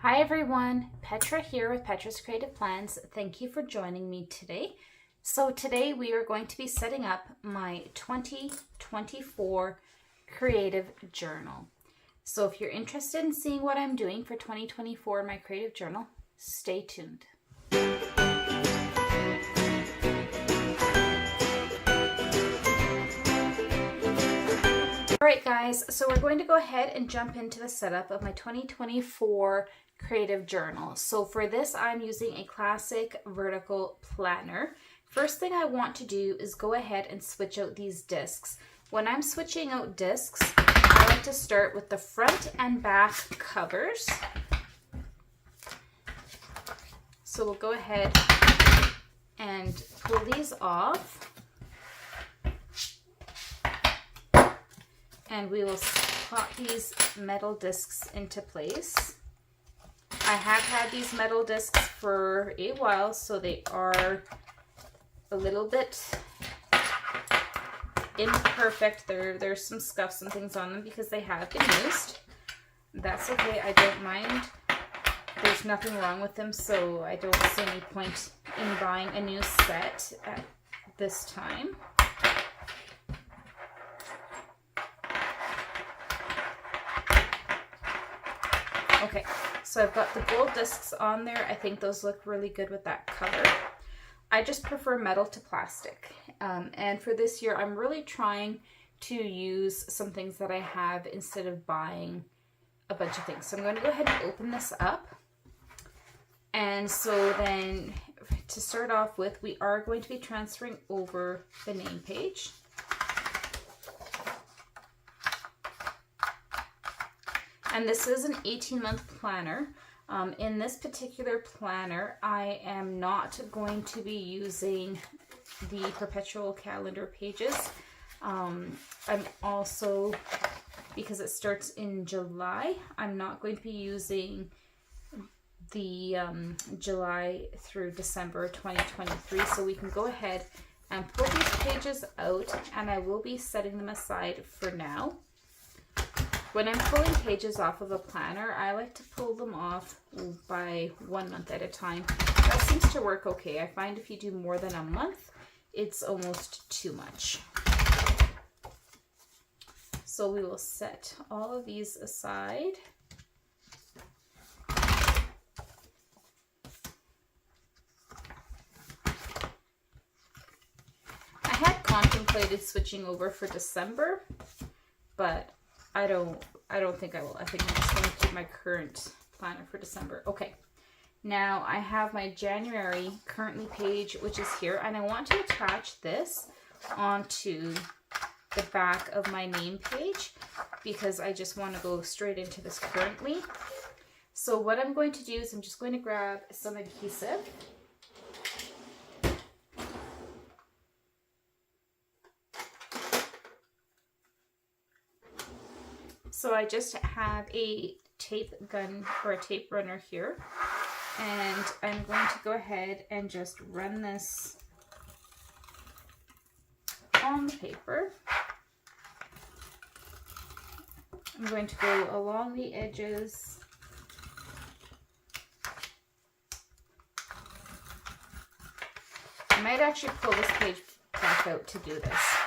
Hi everyone, Petra here with Petra's Creative Plans. Thank you for joining me today. So today we are going to be setting up my 2024 creative journal. So if you're interested in seeing what I'm doing for 2024 in my creative journal, stay tuned. Alright guys, so we're going to go ahead and jump into the setup of my 2024 creative journal. So for this, I'm using a classic vertical planner. First thing I want to do is go ahead and switch out these discs. When I'm switching out discs, I like to start with the front and back covers. So we'll go ahead and pull these off. And we will pop these metal discs into place. I have had these metal discs for a while, so they are a little bit imperfect. There's some scuffs and things on them because they have been used. That's okay, I don't mind. There's nothing wrong with them, so I don't see any point in buying a new set at this time. Okay, so I've got the gold discs on there. I think those look really good with that cover. I just prefer metal to plastic. And for this year, I'm really trying to use some things that I have instead of buying a bunch of things. So I'm going to go ahead and open this up. And so then to start off with, we are going to be transferring over the name page. And this is an 18-month planner. In this particular planner, I am not going to be using the perpetual calendar pages. I'm also, because it starts in July, I'm not going to be using the July through December 2023. So we can go ahead and pull these pages out, and I will be setting them aside for now. When I'm pulling pages off of a planner, I like to pull them off by 1 month at a time. That seems to work okay. I find if you do more than a month, it's almost too much. So we will set all of these aside. I had contemplated switching over for December, but I don't think I will. I think I'm just going to keep my current planner for December. Okay, now I have my January currently page, which is here, and I want to attach this onto the back of my name page because I just want to go straight into this currently. So what I'm going to do is I'm just going to grab some adhesive. So I just have a tape gun or a tape runner here, and I'm going to go ahead and just run this on the paper. I'm going to go along the edges. I might actually pull this page back out to do this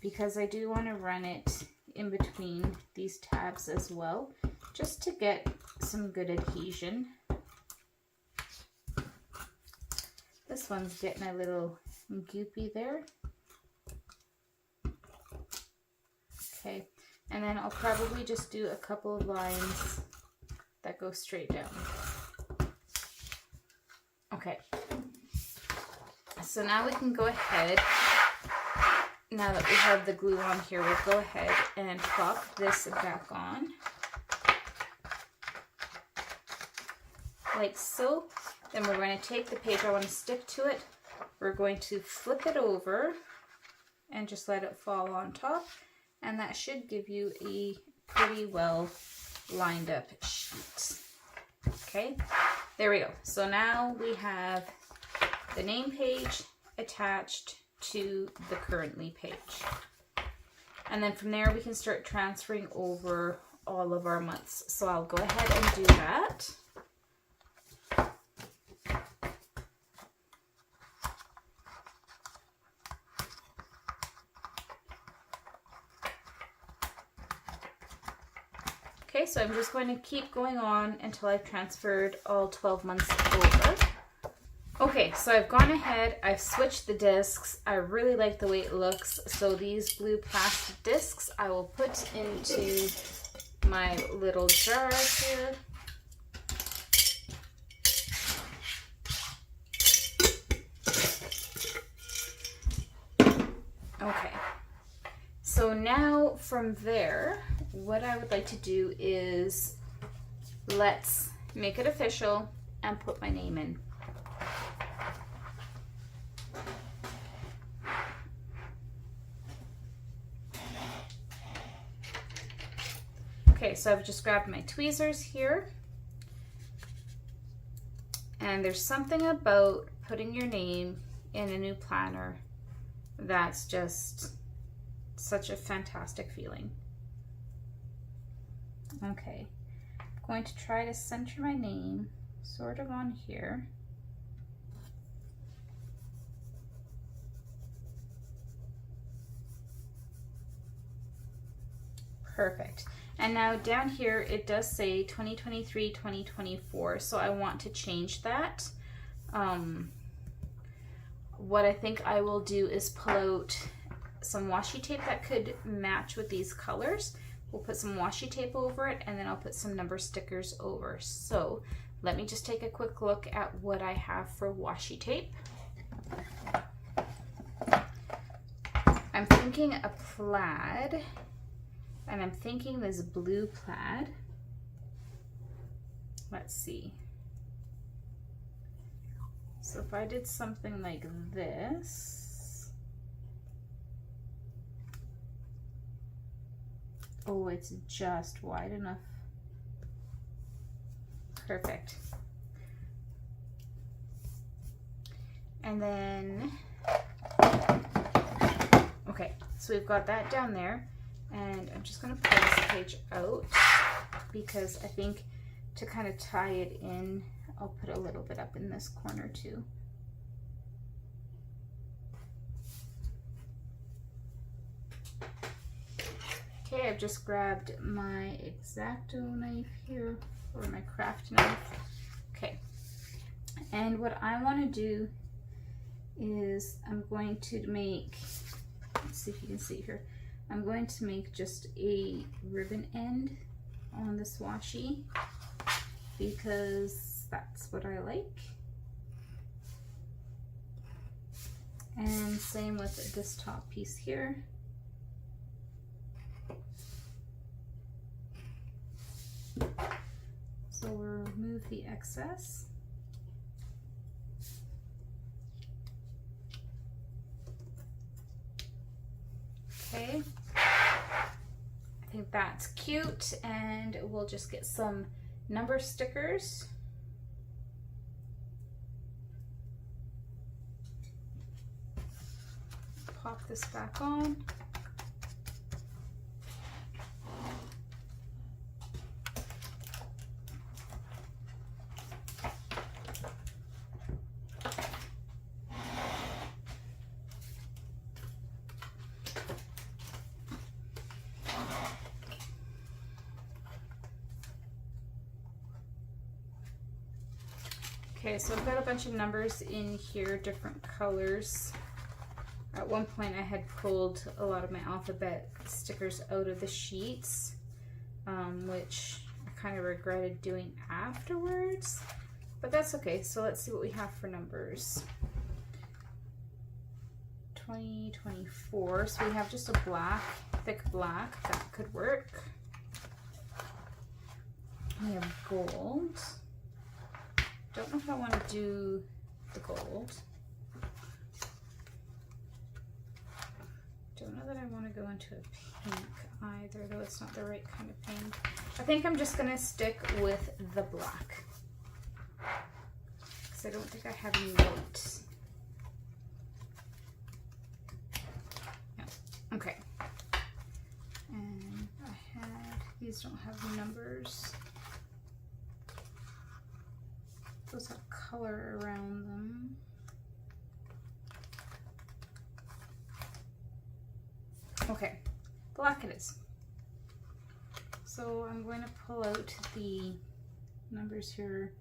because I do want to run it in between these tabs as well, just to get some good adhesion. This one's getting a little goopy there. Okay, and then I'll probably just do a couple of lines that go straight down. Okay, so now we can go ahead. Now that we have the glue on here, we'll go ahead and plop this back on, like so. Then we're going to take the page I want to stick to it. We're going to flip it over and just let it fall on top, and that should give you a pretty well lined up sheet. Okay, there we go. So now we have the name page attached to the currently page. And then from there we can start transferring over all of our months. So I'll go ahead and do that. Okay, so I'm just going to keep going on until I've transferred all 12 months over. Okay, so I've gone ahead, I've switched the discs. I really like the way it looks. So these blue plastic discs I will put into my little jar here. Okay, so now from there, what I would like to do is let's make it official and put my name in. Okay, so I've just grabbed my tweezers here, and there's something about putting your name in a new planner that's just such a fantastic feeling. Okay, I'm going to try to center my name sort of on here. Perfect. And now down here it does say 2023-2024, so I want to change that. What I think I will do is pull out some washi tape that could match with these colors. We'll put some washi tape over it, and then I'll put some number stickers over. So let me just take a quick look at what I have for washi tape. I'm thinking a plaid. And I'm thinking this blue plaid. Let's see. So if I did something like this. Oh, it's just wide enough. Perfect. And then, okay, so we've got that down there. And I'm just going to pull this page out because I think to kind of tie it in, I'll put a little bit up in this corner too. Okay, I've just grabbed my X-Acto knife here, or my craft knife. Okay, and what I want to do is I'm going to make, let's see if you can see here, I'm going to make just a ribbon end on this washi because that's what I like. And same with this top piece here. So we'll remove the excess. Okay, I think that's cute, and we'll just get some number stickers. Pop this back on. Okay, so I've got a bunch of numbers in here, different colors. At one point I had pulled a lot of my alphabet stickers out of the sheets, which I kind of regretted doing afterwards, but that's okay. So let's see what we have for numbers. 2024, so we have just a black, thick black, that could work. We have gold. Don't know if I want to do the gold. Don't know that I want to go into a pink either, though it's not the right kind of pink. I think I'm just going to stick with the black because I don't think I have any white. No. Okay. And I had These don't have numbers. Those have color around them. Okay, black it is. So I'm going to pull out the numbers here.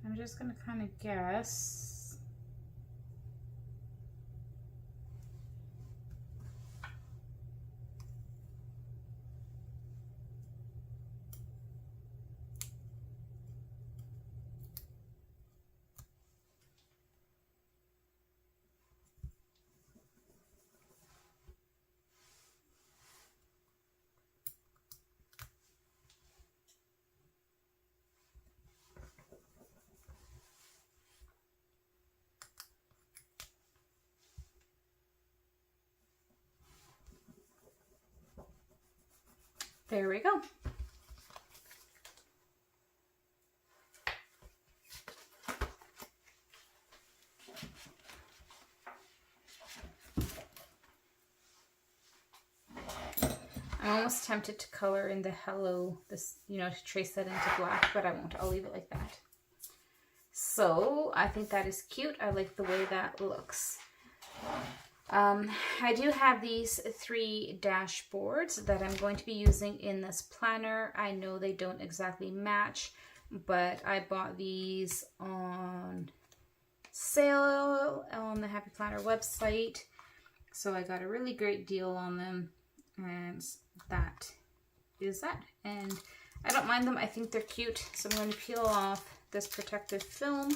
I'm just going to kind of guess. There we go. I'm almost tempted to color in the hello, this, you know, to trace that into black, but I won't. I'll leave it like that. So I think that is cute. I like the way that looks. I do have these 3 dashboards that I'm going to be using in this planner. I know they don't exactly match, but I bought these on sale on the Happy Planner website. So I got a really great deal on them, and that is that. And I don't mind them. I think they're cute. So I'm going to peel off this protective film.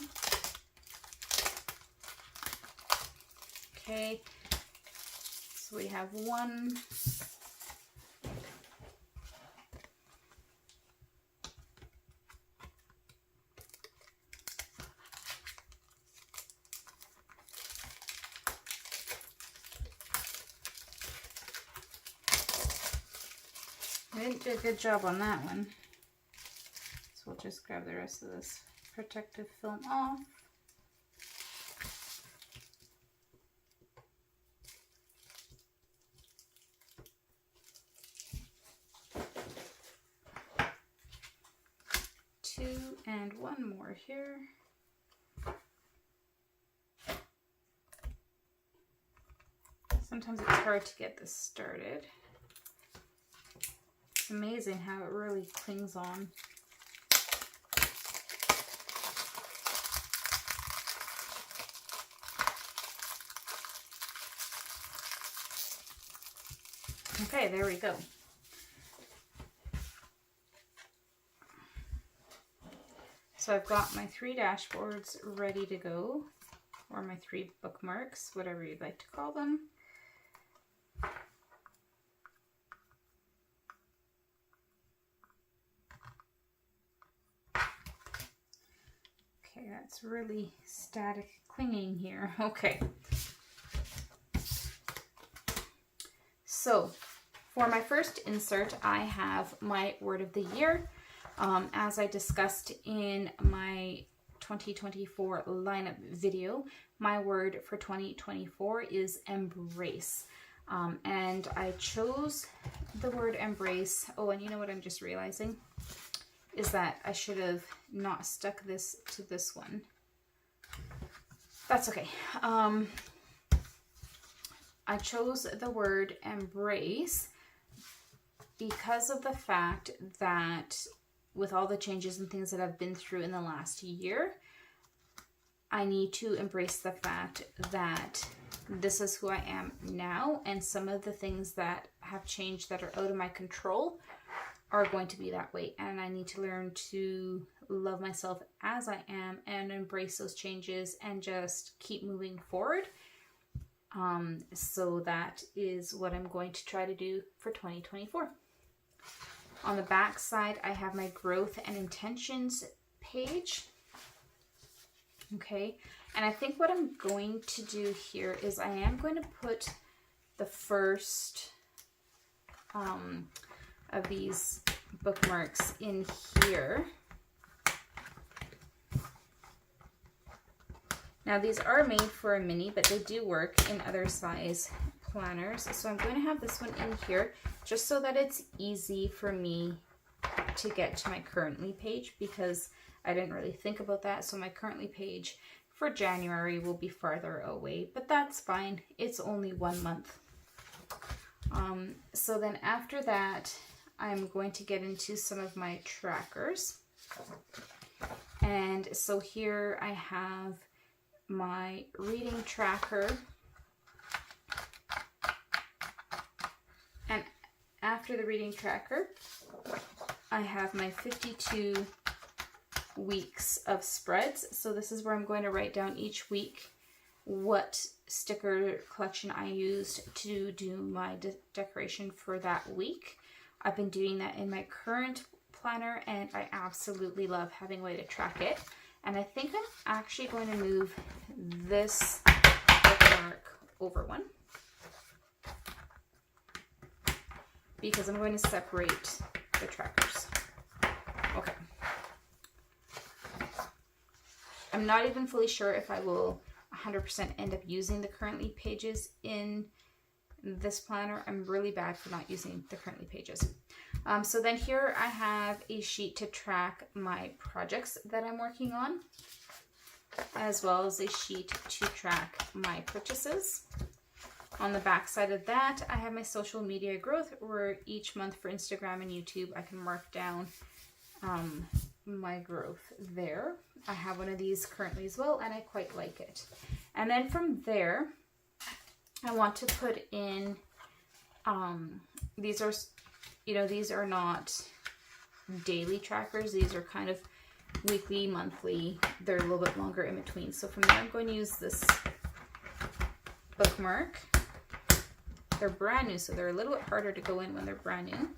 Okay. So we have one. I didn't do a good job on that one. So we'll just grab the rest of this protective film off. And one more here. Sometimes it's hard to get this started. It's amazing how it really clings on. Okay, there we go. So I've got my 3 dashboards ready to go, or my 3 bookmarks, whatever you'd like to call them. Okay, that's really static clinging here. Okay. So for my first insert, I have my word of the year. As I discussed in my 2024 lineup video, my word for 2024 is embrace. And I chose the word embrace. Oh, and you know what I'm just realizing? Is that I should have not stuck this to this one. That's okay. I chose the word embrace because of the fact that with all the changes and things that I've been through in the last year, I need to embrace the fact that this is who I am now, and some of the things that have changed that are out of my control are going to be that way, and I need to learn to love myself as I am and embrace those changes and just keep moving forward. So that is what I'm going to try to do for 2024. On the back side, I have my growth and intentions page. Okay, and I think what I'm going to do here is I am going to put the first of these bookmarks in here. Now these are made for a mini, but they do work in other size planners. So I'm going to have this one in here just so that it's easy for me to get to my currently page, because I didn't really think about that. So my currently page for January will be farther away, but that's fine. It's only 1 month. So then after that, I'm going to get into some of my trackers. And so here I have my reading tracker. And after the reading tracker, I have my 52 weeks of spreads. So this is where I'm going to write down each week what sticker collection I used to do my decoration for that week. I've been doing that in my current planner and I absolutely love having a way to track it. And I think I'm actually going to move this bookmark over one, because I'm going to separate the trackers. Okay. I'm not even fully sure if I will 100% end up using the currently pages in this planner. I'm really bad for not using the currently pages. So then here I have a sheet to track my projects that I'm working on, as well as a sheet to track my purchases. On the back side of that, I have my social media growth, where each month for Instagram and YouTube, I can mark down my growth there. I have one of these currently as well, and I quite like it. And then from there, I want to put in, these are not daily trackers. These are kind of weekly, monthly. They're a little bit longer in between. So from there, I'm going to use this bookmark. They're brand new, so they're a little bit harder to go in when they're brand new.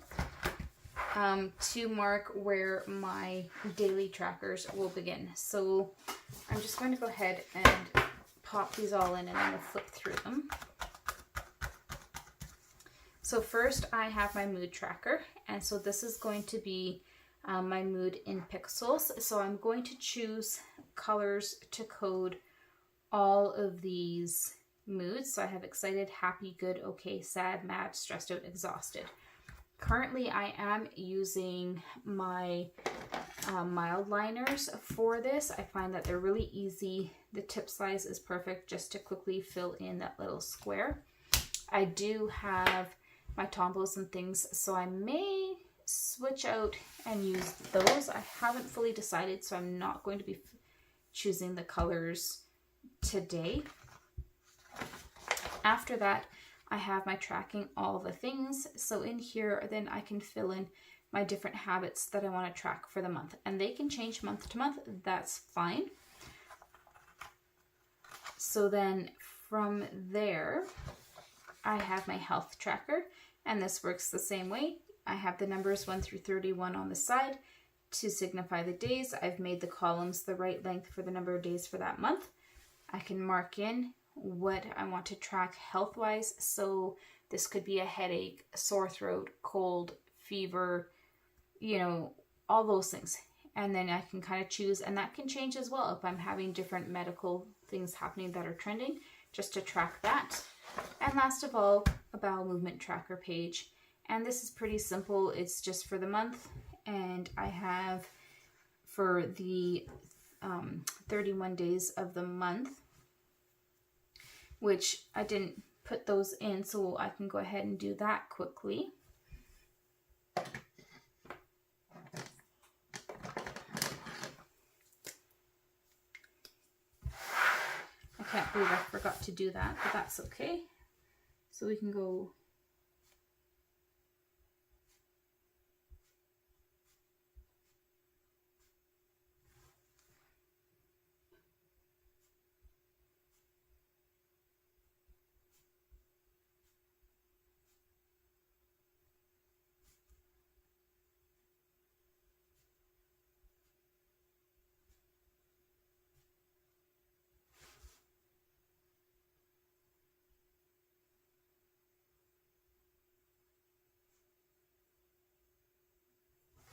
To mark where my daily trackers will begin. So I'm just going to go ahead and pop these all in, and I'm going to flip through them. So first I have my mood tracker, and so this is going to be my mood in pixels. So I'm going to choose colors to code all of these moods. So I have excited, happy, good, okay, sad, mad, stressed out, exhausted. Currently, I am using my mild liners for this. I find that they're really easy. The tip size is perfect just to quickly fill in that little square. I do have my Tombows and things, so I may switch out and use those. I haven't fully decided, so I'm not going to be choosing the colors today. After that, I have my tracking all the things. So in here, then I can fill in my different habits that I want to track for the month. And they can change month to month. That's fine. So then from there, I have my health tracker. And this works the same way. I have the numbers 1 through 31 on the side to signify the days. I've made the columns the right length for the number of days for that month. I can mark in what I want to track health-wise. So this could be a headache, sore throat, cold, fever, all those things. And then I can kind of choose, and that can change as well if I'm having different medical things happening that are trending, just to track that. And last of all, a bowel movement tracker page. And this is pretty simple. It's just for the month. And I have for the 31 days of the month, which I didn't put those in, so I can go ahead and do that quickly. I can't believe I forgot to do that, but that's okay. So we can go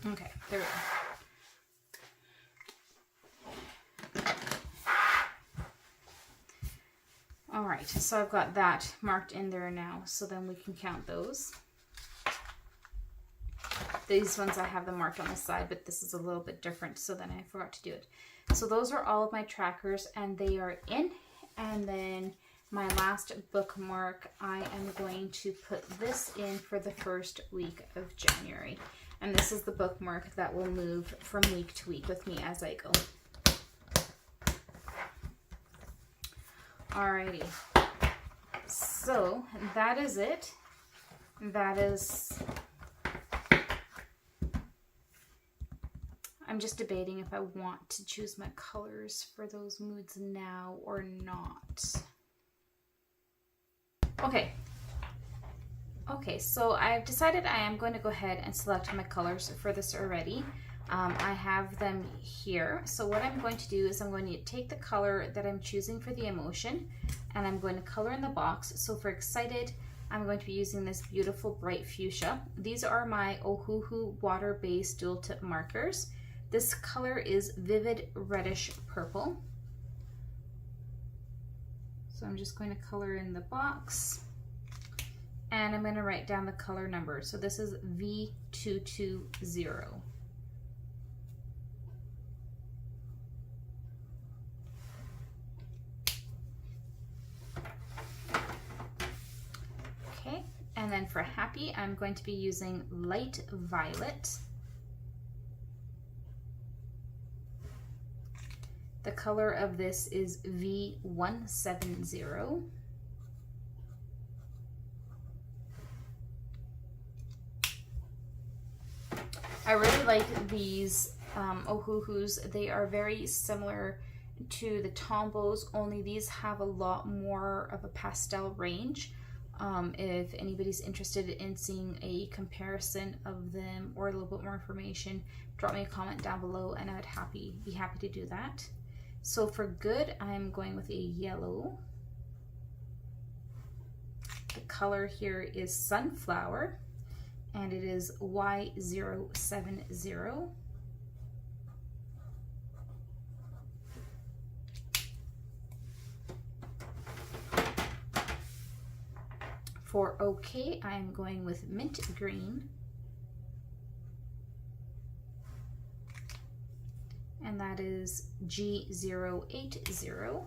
Okay, there we go. All right, so I've got that marked in there now, so then we can count those. These ones I have them marked on the side, but this is a little bit different, so then I forgot to do it. So those are all of my trackers, and they are in. And then my last bookmark, I am going to put this in for the first week of January. And this is the bookmark that will move from week to week with me as I go. Alrighty, so that is it. That is, I'm just debating if I want to choose my colors for those moods now or not. Okay, so I've decided I am going to go ahead and select my colors for this already. I have them here. So what I'm going to do is I'm going to take the color that I'm choosing for the emotion and I'm going to color in the box. So for excited, I'm going to be using this beautiful bright fuchsia. These are my Ohuhu water-based dual tip markers. This color is vivid reddish purple. So I'm just going to color in the box and I'm going to write down the color number. So this is V220. And then for happy, I'm going to be using light violet. The color of this is V170. I really like these Ohuhus. They are very similar to the Tombos, only these have a lot more of a pastel range. If anybody's interested in seeing a comparison of them or a little bit more information, drop me a comment down below and I would be happy to do that. So for good, I'm going with a yellow. The color here is Sunflower and it is Y070. For OK, I'm going with mint green. And that is G080.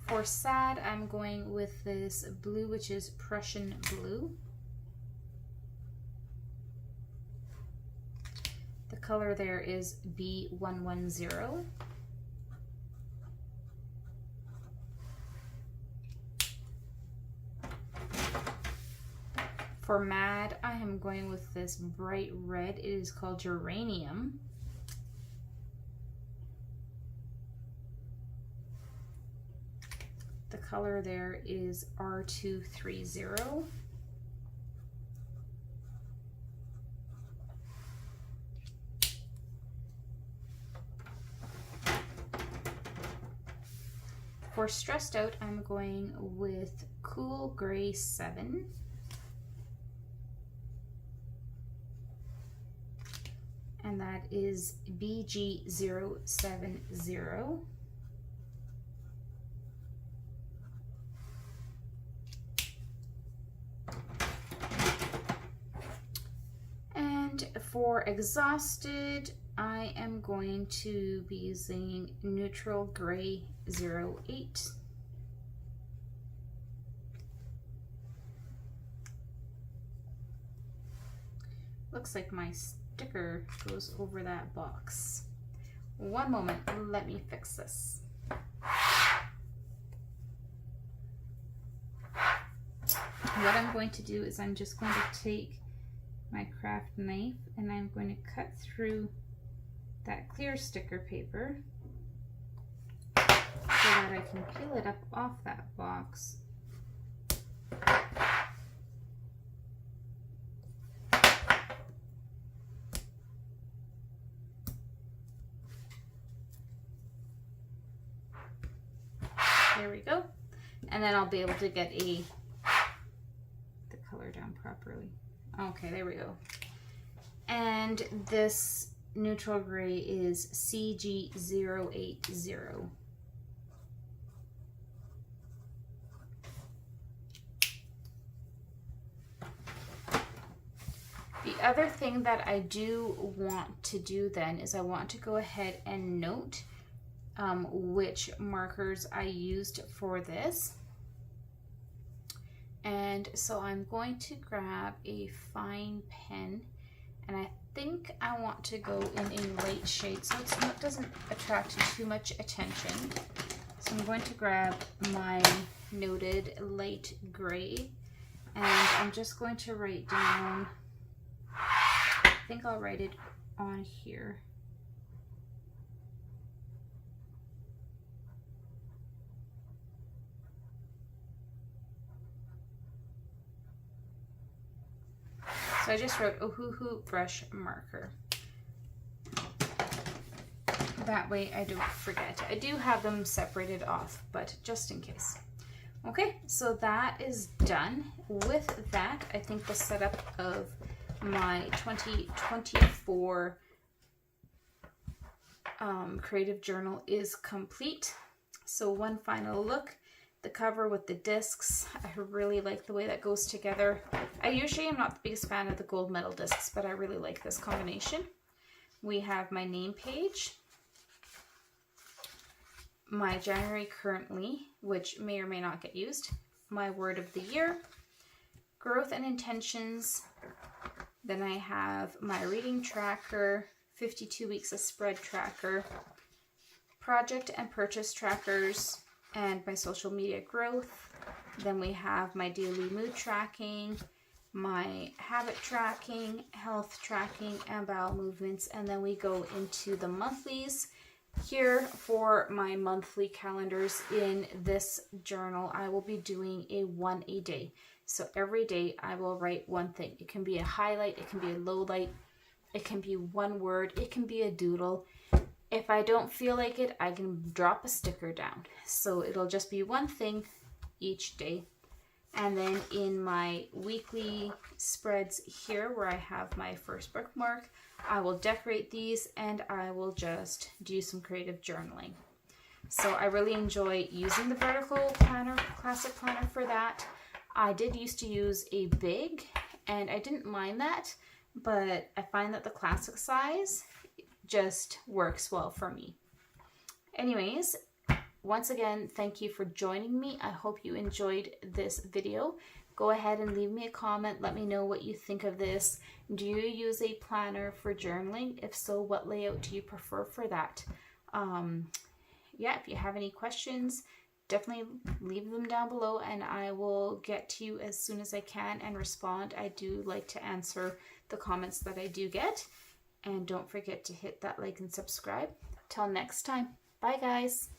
For sad, I'm going with this blue, which is Prussian blue. The color there is B110. For mad, I am going with this bright red. It is called Geranium. The color there is R230. For stressed out, I'm going with Cool Gray 7. And that is BG070. And for exhausted, I am going to be using Neutral Gray 08. Looks like my sticker goes over that box. One moment, let me fix this. What I'm going to do is I'm just going to take my craft knife and I'm going to cut through that clear sticker paper so that I can peel it up off that box. There we go. And then I'll be able to get the color down properly. Okay, there we go. And this neutral gray is CG080. The other thing that I do want to do then is I want to go ahead and note which markers I used for this. And so I'm going to grab a fine pen, and I think I want to go in a light shade so it doesn't attract too much attention. So I'm going to grab my noted light gray, and I'm just going to write down, I think I'll write it on here. So I just wrote Ohuhu brush marker. That way I don't forget. I do have them separated off, but just in case. Okay, so that is done. With that, I think the setup of my 2024 creative journal is complete. So one final look. The cover with the discs, I really like the way that goes together. I usually am not the biggest fan of the gold medal discs, but I really like this combination. We have my name page, my January currently, which may or may not get used, my word of the year, growth and intentions. Then I have my reading tracker, 52 weeks of spread tracker, project and purchase trackers, and my social media growth. Then we have my daily mood tracking, my habit tracking, health tracking, and bowel movements. And then we go into the monthlies. Here for my monthly calendars in this journal, I will be doing a 1 a day. So every day I will write one thing. It can be a highlight, it can be a low light, it can be one word, it can be a doodle. If I don't feel like it, I can drop a sticker down. So it'll just be one thing each day. And then in my weekly spreads here, where I have my first bookmark, I will decorate these and I will just do some creative journaling. So I really enjoy using the vertical planner, classic planner for that. I did used to use a big, and I didn't mind that, but I find that the classic size just works well for me. Anyways, once again, thank you for joining me. I hope you enjoyed this video. Go ahead and leave me a comment. Let me know what you think of this. Do you use a planner for journaling? If so, what layout do you prefer for that? Yeah, if you have any questions, definitely leave them down below and I will get to you as soon as I can and respond. I do like to answer the comments that I do get. And don't forget to hit that like and subscribe. Till next time. Bye, guys.